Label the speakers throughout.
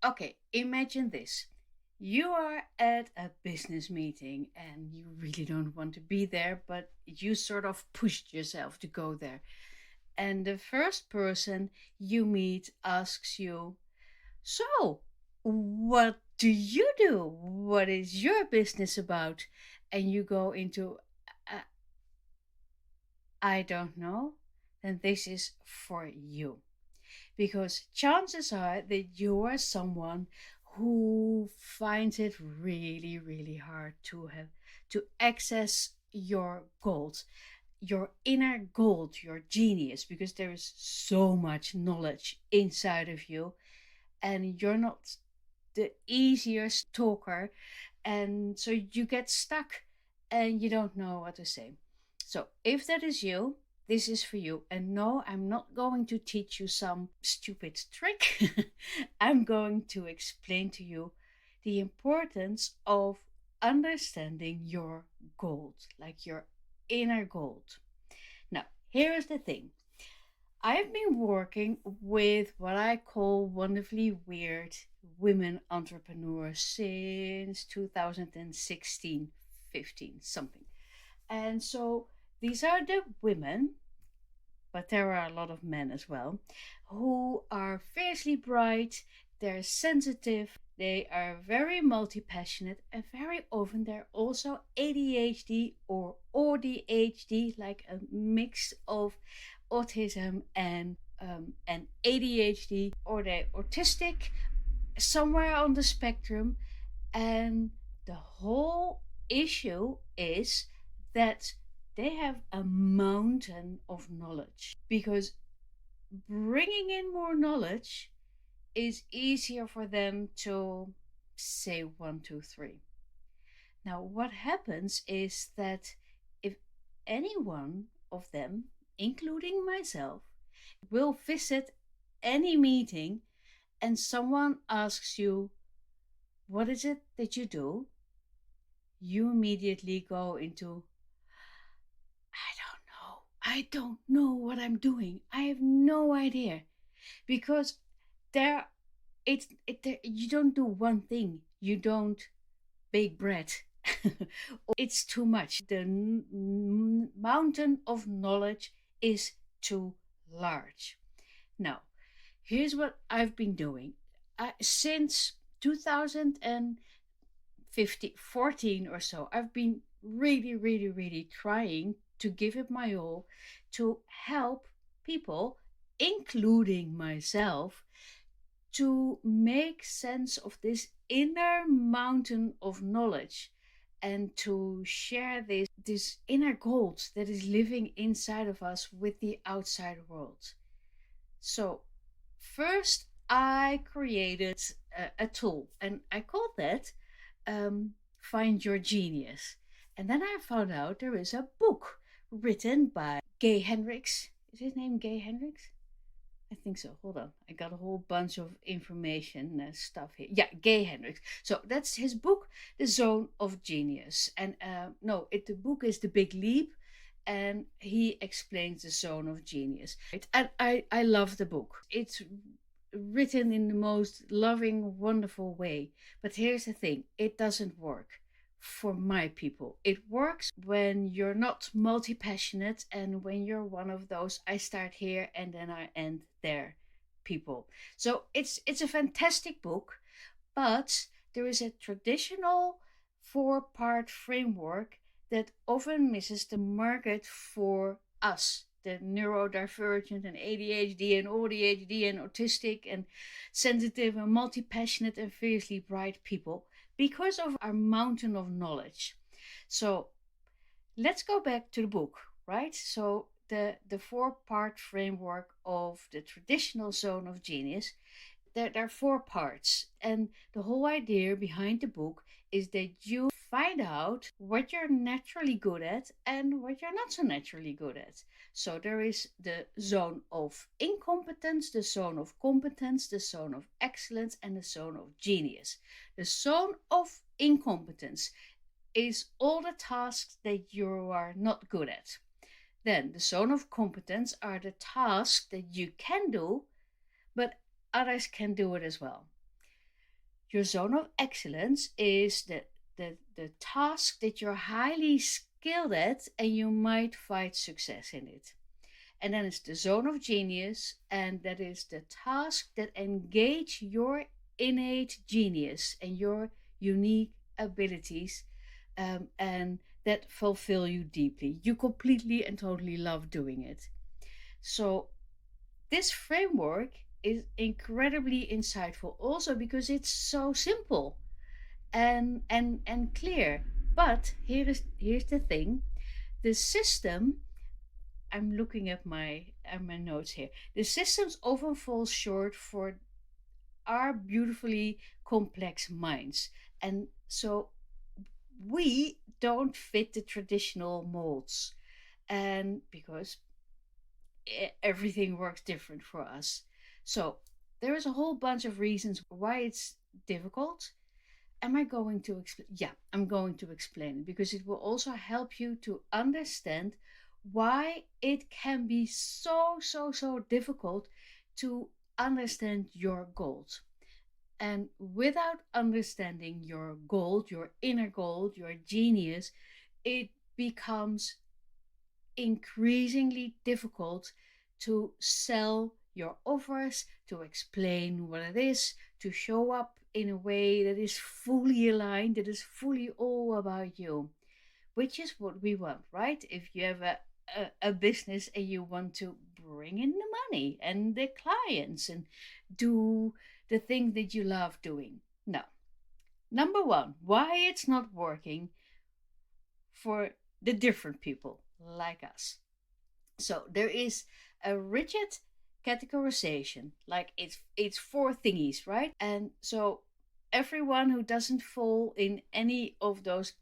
Speaker 1: Okay, imagine this. You are at a business meeting and you really don't want to be there, but you sort of pushed yourself to go there. And the first person you meet asks you, "So, what do you do? What is your business about?" And you go into, "Uh, I don't know." Then this is for you. Because chances are that you are someone who finds it really, really hard to access your gold, your inner gold, your genius, because there is so much knowledge inside of you, and you're not the easiest talker, and so you get stuck and you don't know what to say. So if that is you, this is for you. And no, I'm not going to teach you some stupid trick. I'm going to explain to you the importance of understanding your gold, like your inner gold. Now, here is the thing. I've been working with what I call wonderfully weird women entrepreneurs since 2016, 15, something. And so these are the women, but there are a lot of men as well, who are fiercely bright, they're sensitive, they are very multi passionate, and very often they're also ADHD or AuDHD, like a mix of autism and ADHD, or they're autistic, somewhere on the spectrum. And the whole issue is that they have a mountain of knowledge, because bringing in more knowledge is easier for them to say one, two, three. Now, what happens is that if any one of them, including myself, will visit any meeting and someone asks you, "What is it that you do?" you immediately go into, I don't know what I'm doing. I have no idea. Because there you don't do one thing. You don't bake bread. It's too much. The mountain of knowledge is too large. Now, here's what I've been doing. Since 2014 or so, I've been really, really, really trying to give it my all to help people, including myself, to make sense of this inner mountain of knowledge and to share this inner gold that is living inside of us with the outside world. So first I created a tool, and I called that Find Your Genius. And then I found out there is a book written by Gay Hendricks. Is his name Gay Hendricks? I think so. Hold on. I got a whole bunch of information stuff here. Yeah, Gay Hendricks. So that's his book, The Zone of Genius. And no, the book is The Big Leap, and he explains the zone of genius. And I love the book. It's written in the most loving, wonderful way. But here's the thing, it doesn't work for my people. It works when you're not multi-passionate and when you're one of those I start here and then I end there people. So it's a fantastic book, but there is a traditional 4-part framework that often misses the market for us, the neurodivergent and ADHD and AuDHD and autistic and sensitive and multi-passionate and fiercely bright people, because of our mountain of knowledge. So let's go back to the book, right? So the 4-part framework of the traditional zone of genius, there are 4 parts. And the whole idea behind the book is that you find out what you're naturally good at and what you're not so naturally good at. So there is the zone of incompetence, the zone of competence, the zone of excellence, and the zone of genius. The zone of incompetence is all the tasks that you are not good at. Then the zone of competence are the tasks that you can do, but others can do it as well. Your zone of excellence is the task that you're highly skilled at and you might find success in it. And then it's the zone of genius, and that is the task that engage your innate genius and your unique abilities, and that fulfill you deeply. You completely and totally love doing it. So this framework is incredibly insightful also because it's so simple and clear. But here's the thing. The system, I'm looking at my notes here. The systems often fall short for our beautifully complex minds. And so we don't fit the traditional molds. And because everything works different for us. So there is a whole bunch of reasons why it's difficult. Am I going to explain? Yeah, I'm going to explain it because it will also help you to understand why it can be so difficult to understand your goals. And without understanding your goal, your inner goal, your genius, it becomes increasingly difficult to sell your offers, to explain what it is, to show up in a way that is fully aligned, that is fully all about you, which is what we want, right? If you have a business and you want to bring in the money and the clients and do the thing that you love doing. No. Number one, why it's not working for the different people like us. So there is a rigid categorization, like it's four thingies, right? And so everyone who doesn't fall in any of those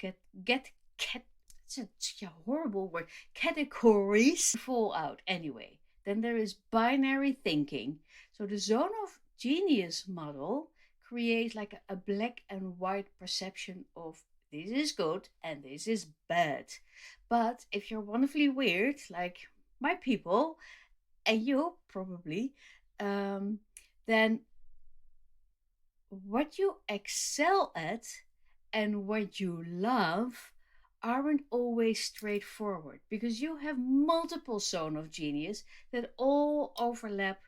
Speaker 1: it's a horrible word, categories fall out anyway. Then there is binary thinking. So the zone of genius model creates like a black and white perception of this is good and this is bad. But if you're wonderfully weird, like my people, and you probably, then what you excel at and what you love aren't always straightforward because you have multiple zone of genius that all overlap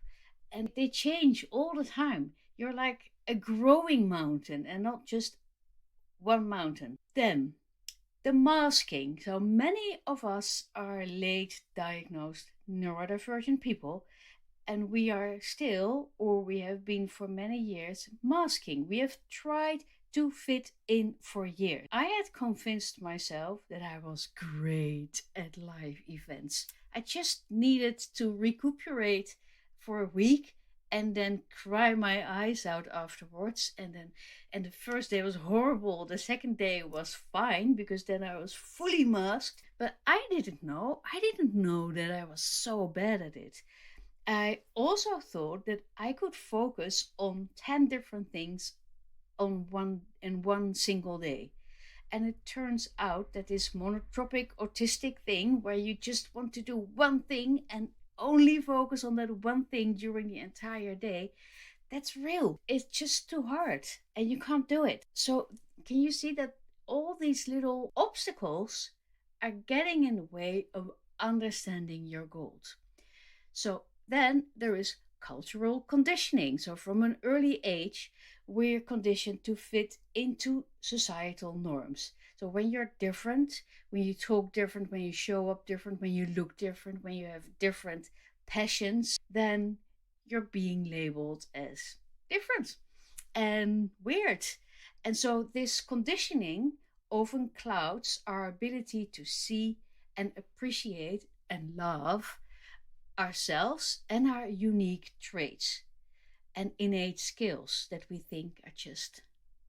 Speaker 1: and they change all the time. You're like a growing mountain and not just one mountain. Then the masking. So many of us are late diagnosed neurodivergent people, and we are still, or we have been for many years, masking. We have tried to fit in for years. I had convinced myself that I was great at live events. I just needed to recuperate for a week and then cry my eyes out afterwards. And the first day was horrible. The second day was fine because then I was fully masked. But I didn't know. I didn't know that I was so bad at it. I also thought that I could focus on 10 different things on one single day. And it turns out that this monotropic autistic thing where you just want to do one thing and only focus on that one thing during the entire day, that's real. It's just too hard and you can't do it. So can you see that all these little obstacles are getting in the way of understanding your goals? So then there is cultural conditioning. So from an early age, we're conditioned to fit into societal norms. So when you're different, when you talk different, when you show up different, when you look different, when you have different passions, then you're being labeled as different and weird. And so this conditioning often clouds our ability to see and appreciate and love ourselves and our unique traits and innate skills that we think are just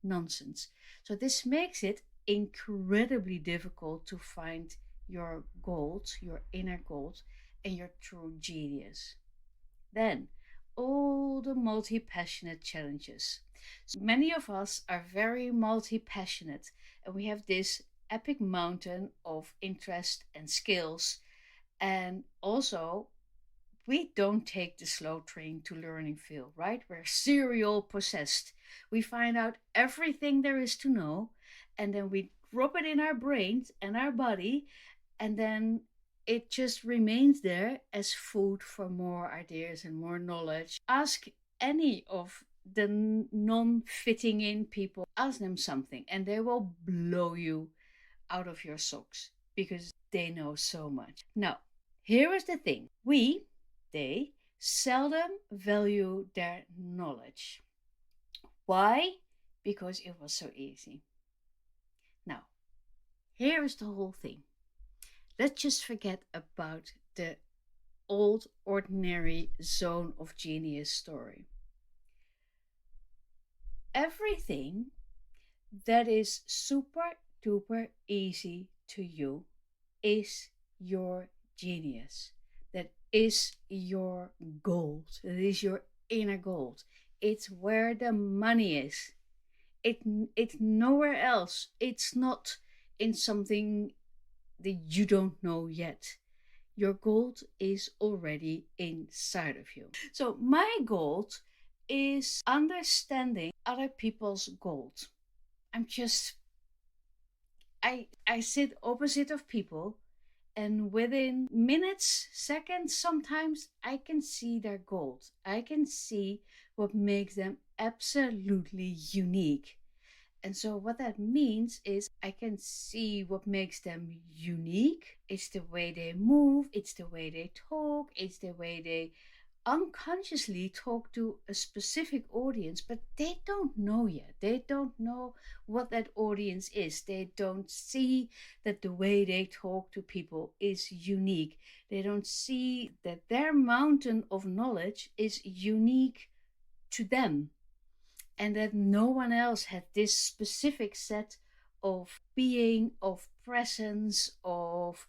Speaker 1: nonsense. So this makes it incredibly difficult to find your gold, your inner gold, and your true genius. Then, all the multi-passionate challenges. So many of us are very multi-passionate, and we have this epic mountain of interest and skills, and also we don't take the slow train to learning field, right? We're serial possessed. We find out everything there is to know, and then we drop it in our brains and our body, and then it just remains there as food for more ideas and more knowledge. Ask any of the non fitting in people, ask them something, and they will blow you out of your socks because they know so much. Now, here is the thing they seldom value their knowledge. Why? Because it was so easy. Now, here is the whole thing. Let's just forget about the old ordinary zone of genius story. Everything that is super duper easy to you is your genius. That is your gold. That is your inner gold. It's where the money is. It's nowhere else. It's not in something that you don't know yet. Your gold is already inside of you. So my gold is understanding other people's gold. I sit opposite of people, and within minutes, seconds, sometimes I can see their gold. I can see what makes them absolutely unique. And so what that means is I can see what makes them unique. It's the way they move, it's the way they talk, it's the way they unconsciously talk to a specific audience, but they don't know yet. They don't know what that audience is. They don't see that the way they talk to people is unique. They don't see that their mountain of knowledge is unique to them, and that no one else had this specific set of being, of presence, of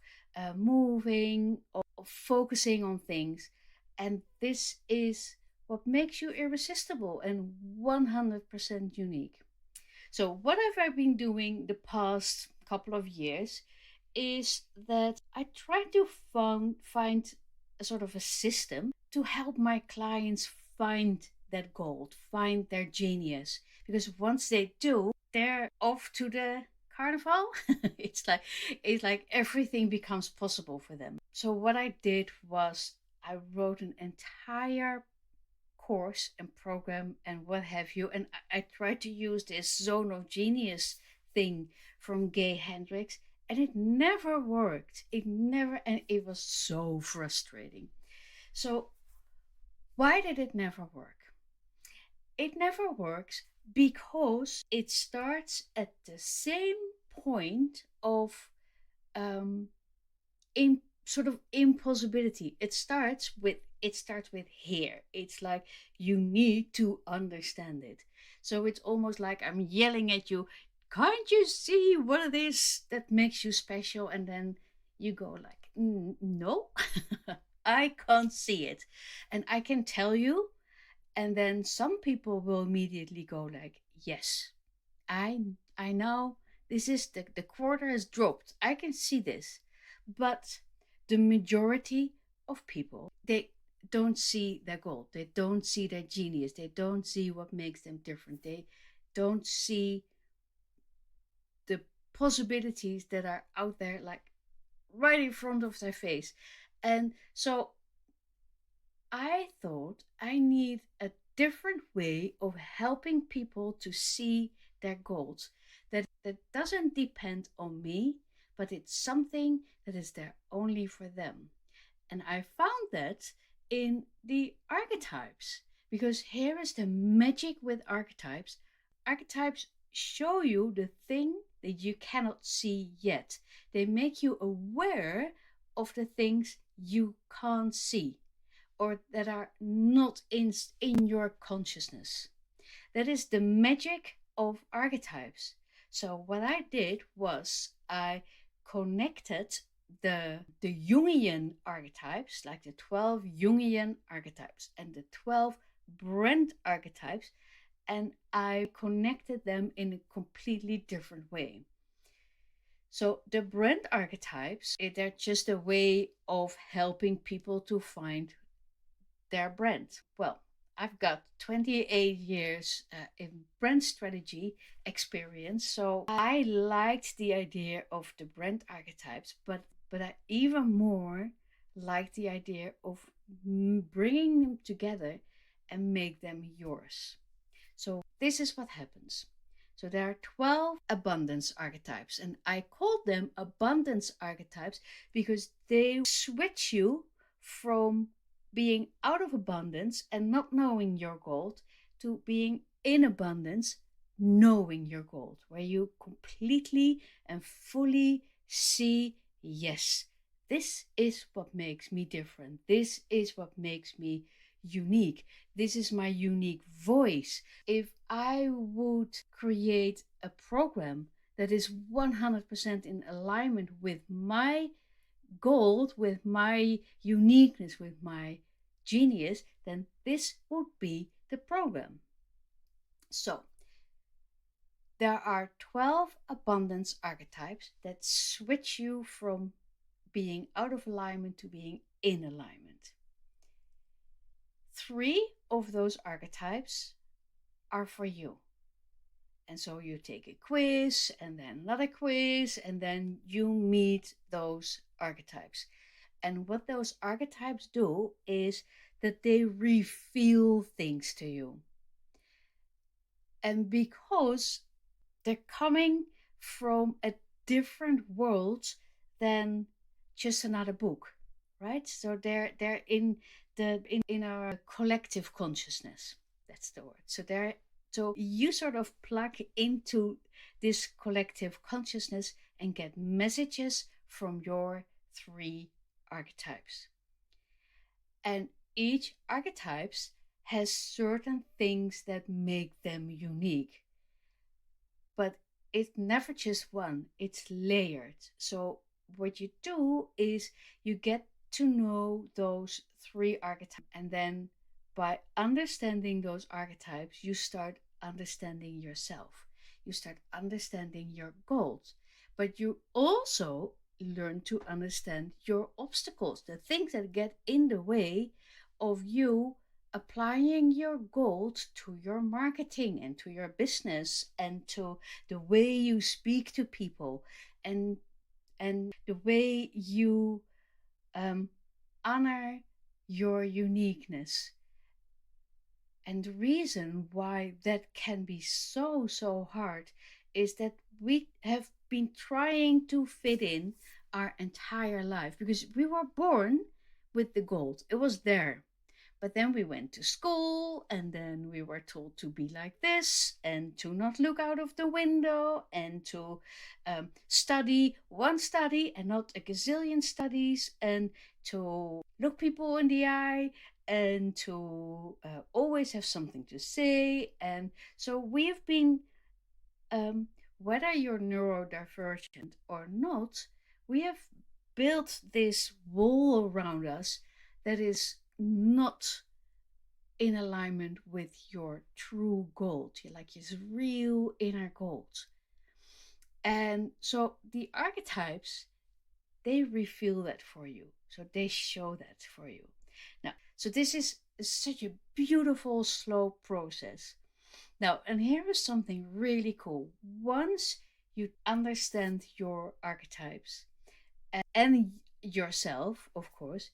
Speaker 1: moving, of focusing on things. And this is what makes you irresistible and 100% unique. So, what have I been doing the past couple of years is that I try to find a sort of a system to help my clients find that gold, find their genius. Because once they do, they're off to the carnival. it's like everything becomes possible for them. So what I did was I wrote an entire course and program and what have you, and I tried to use this zone of genius thing from Gay Hendricks, and it never worked. It never, and it was so frustrating. So why did it never work? It never works because it starts at the same point of sort of impossibility. It starts with here. It's like you need to understand it. So it's almost like I'm yelling at you, can't you see what it is that makes you special? And then you go like, no, I can't see it. And I can tell you, and then some people will immediately go like, yes, I know this is the quarter has dropped. I can see this. But the majority of people, they don't see their gold. They don't see their genius. They don't see what makes them different. They don't see the possibilities that are out there, like right in front of their face. And so I thought I need a different way of helping people to see their goals. That doesn't depend on me, but it's something that is there only for them. And I found that in the archetypes, because here is the magic with archetypes. Archetypes show you the thing that you cannot see yet. They make you aware of the things you can't see, or that are not in your consciousness. That is the magic of archetypes. So what I did was I connected the Jungian archetypes, like the 12 Jungian archetypes and the 12 brand archetypes, and I connected them in a completely different way. So the brand archetypes, they're just a way of helping people to find their brand. Well, I've got 28 years in brand strategy experience, so I liked the idea of the brand archetypes, but I even more like the idea of bringing them together and make them yours. So this is what happens. So there are 12 abundance archetypes, and I call them abundance archetypes because they switch you from being out of abundance and not knowing your goal to being in abundance, knowing your goal, where you completely and fully see, yes, this is what makes me different. This is what makes me unique. This is my unique voice. If I would create a program that is 100% in alignment with my goal, with my uniqueness, with my genius, then this would be the program. So, there are 12 abundance archetypes that switch you from being out of alignment to being in alignment. 3 of those archetypes are for you. And so you take a quiz and then another quiz, and then you meet those archetypes. And what those archetypes do is that they reveal things to you. And because they're coming from a different world than just another book, right? So they're in our collective consciousness. That's the word. So you sort of plug into this collective consciousness and get messages from your 3 archetypes. And each archetype has certain things that make them unique. But it's never just one, it's layered. So what you do is you get to know those 3 archetypes, and then by understanding those archetypes, you start understanding yourself. You start understanding your goals, but you also learn to understand your obstacles, the things that get in the way of you applying your goals to your marketing and to your business and to the way you speak to people and the way you honor your uniqueness. And the reason why that can be so hard is that we have been trying to fit in our entire life because we were born with the gold. It was there. But then we went to school, and then we were told to be like this and to not look out of the window and to study one study and not a gazillion studies, and to look people in the eye and to always have something to say. And so we've been, whether you're neurodivergent or not, we have built this wall around us that is not in alignment with your true goal, like his real inner goal. And so the archetypes, they reveal that for you. So they show that for you. Now, so this is such a beautiful, slow process. Now, and here is something really cool. Once you understand your archetypes and yourself, of course,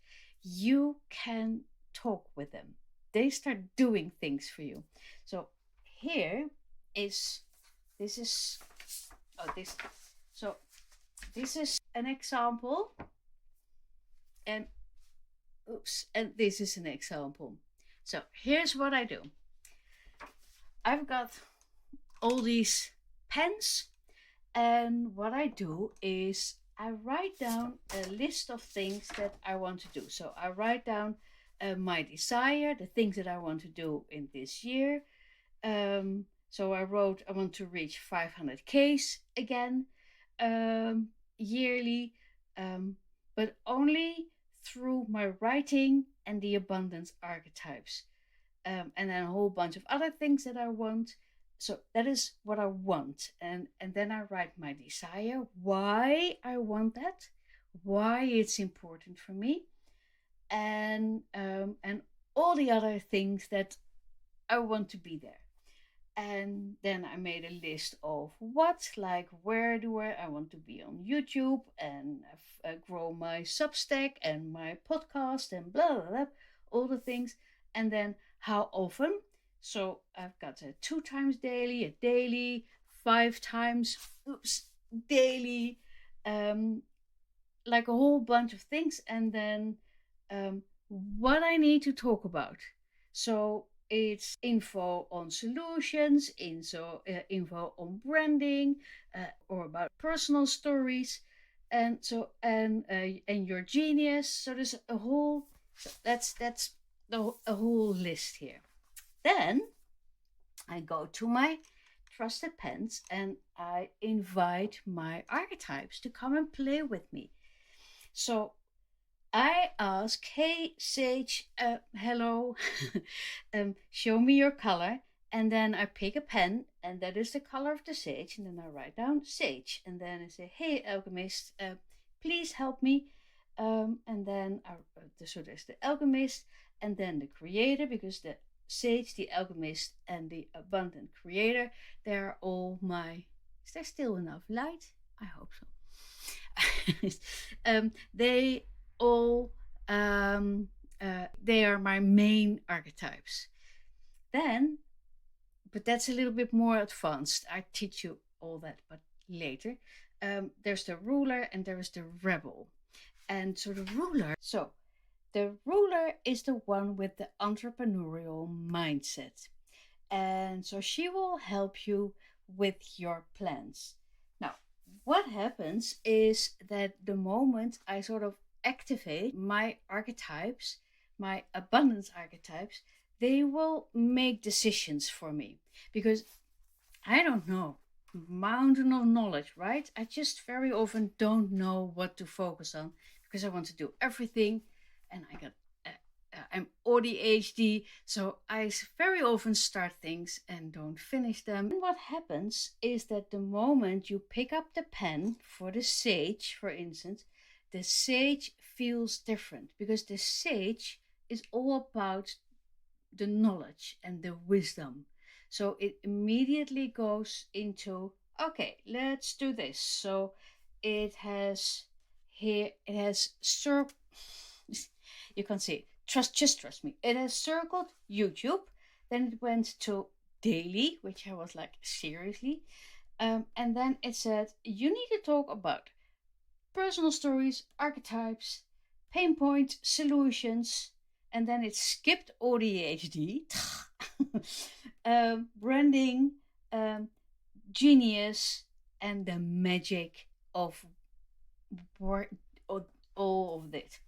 Speaker 1: you can talk with them. They start doing things for you. So here is this is an example, and this is an example. So here's what I do. I've got all these pens, and what I do is I write down a list of things that I want to do. So I write down my desire, the things that I want to do in this year. So I wrote, I want to reach 500Ks again yearly, but only through my writing and the abundance archetypes. And then a whole bunch of other things that I want. So that is what I want. And then I write my desire, why I want that, why it's important for me. And all the other things that I want to be there. And then I made a list of where do I want to be on YouTube and grow my Substack and my podcast and blah, blah, blah, all the things. And then how often. So I've got a 2 times daily, a daily, 5 times, daily, like a whole bunch of things. And then what I need to talk about. So it's info on solutions, info on branding, or about personal stories, and your genius. So there's a whole. So that's a whole list here. Then I go to my trusted pens and I invite my archetypes to come and play with me. So I ask, hey, Sage, hello, show me your color. And then I pick a pen, and that is the color of the sage. And then I write down sage. And then I say, hey, alchemist, please help me. And then so there's the alchemist, and then the creator, because the sage, the alchemist, and the abundant creator, they're all my. Is there still enough light? I hope so. They all they are my main archetypes. Then, but that's a little bit more advanced. I teach you all that, but later. There's the ruler and there is the rebel. And so the ruler is the one with the entrepreneurial mindset. And so she will help you with your plans. Now, what happens is that the moment I sort of activate my archetypes, my abundance archetypes, they will make decisions for me, because I don't know, mountain of knowledge, right? I just very often don't know what to focus on because I want to do everything, and I'm AuDHD, so I very often start things and don't finish them. And what happens is that the moment you pick up the pen for the sage, for instance, the sage feels different, because the sage is all about the knowledge and the wisdom. So it immediately goes into, okay, let's do this. So it has circled, you can see, just trust me. It has circled YouTube, then it went to daily, which I was like, seriously? And then it said, you need to talk about personal stories, archetypes, pain point, solutions, and then it skipped AuDHD, branding, genius, and the magic of all of it.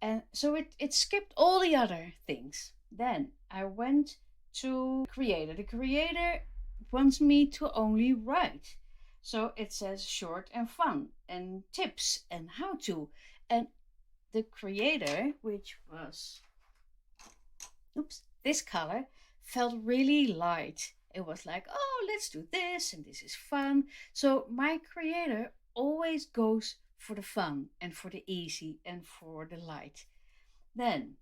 Speaker 1: And so it skipped all the other things. Then I went to creator. The creator wants me to only write. So it says short and fun and tips and how to. And the creator, which was this color, felt really light. It was like, oh, let's do this and this is fun. So my creator always goes for the fun and for the easy and for the light. Then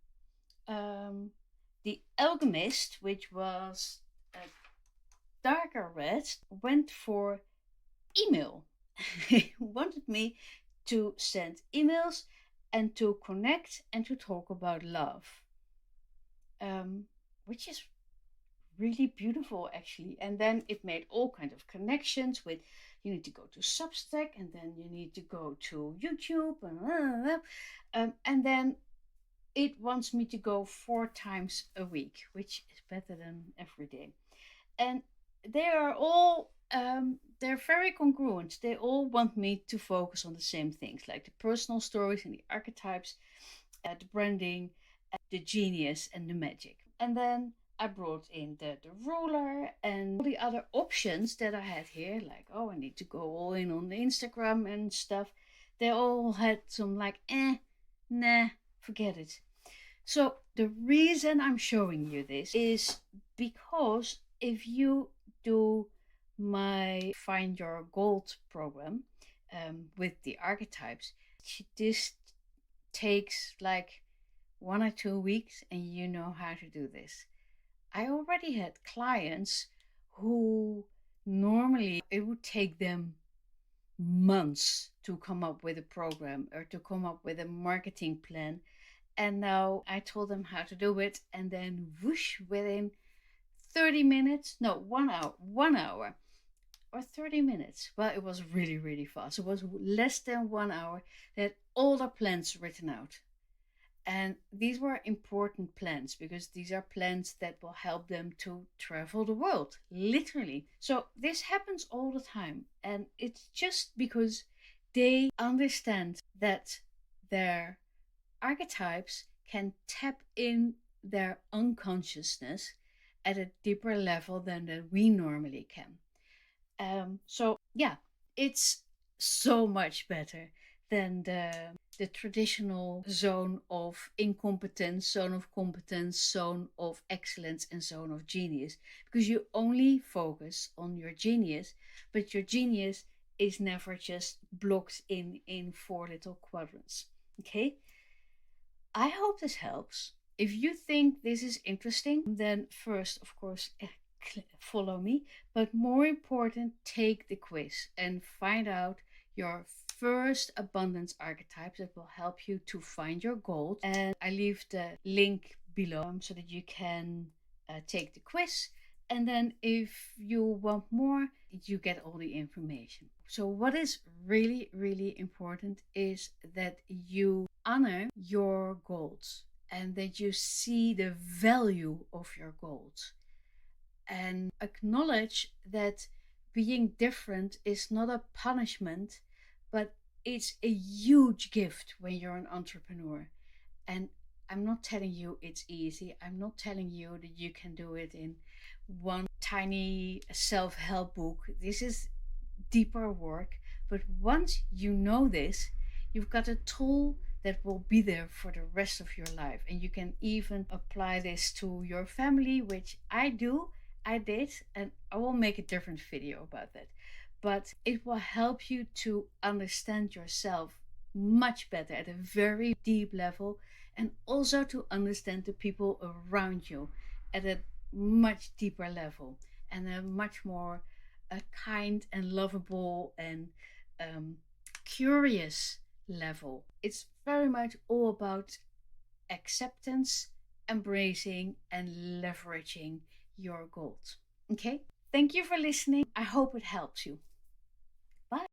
Speaker 1: the alchemist, which was a darker red, went for email. He wanted me to send emails and to connect and to talk about love, which is really beautiful, actually. And then it made all kinds of connections with, you need to go to Substack, and then you need to go to YouTube, and then it wants me to go 4 times a week, which is better than every day. And they are all they're very congruent. They all want me to focus on the same things, like the personal stories and the archetypes, the branding, the genius, and the magic. And then I brought in the ruler and all the other options that I had here, like, oh, I need to go all in on the Instagram and stuff. They all had some like, nah, forget it. So the reason I'm showing you this is because if you do my Find Your Gold program with the archetypes, this takes like 1 or 2 weeks and you know how to do this. I already had clients who normally it would take them months to come up with a program or to come up with a marketing plan. And now I told them how to do it, and then whoosh, within 30 minutes, no, 1 hour or 30 minutes. Well, it was really, really fast. It was less than 1 hour. They had all the plans written out. And these were important plans because these are plans that will help them to travel the world, literally. So this happens all the time. And it's just because they understand that their archetypes can tap in their unconsciousness at a deeper level than that we normally can. So yeah, it's so much better than the traditional zone of incompetence, zone of competence, zone of excellence, and zone of genius, because you only focus on your genius, but your genius is never just blocked in four little quadrants. Okay, I hope this helps. If you think this is interesting, then first, of course, follow me. But more important, take the quiz and find out your first abundance archetypes that will help you to find your goals. And I leave the link below so that you can take the quiz. And then if you want more, you get all the information. So what is really, really important is that you honor your goals and that you see the value of your goals and acknowledge that being different is not a punishment, but it's a huge gift when you're an entrepreneur. And I'm not telling you it's easy. I'm not telling you that you can do it in one tiny self-help book. This is deeper work. But once you know this, you've got a tool that will be there for the rest of your life. And you can even apply this to your family, which I did, and I will make a different video about that. But it will help you to understand yourself much better at a very deep level, and also to understand the people around you at a much deeper level and a much more kind and lovable and curious level. It's very much all about acceptance, embracing, and leveraging your goals. Okay? Thank you for listening. I hope it helps you.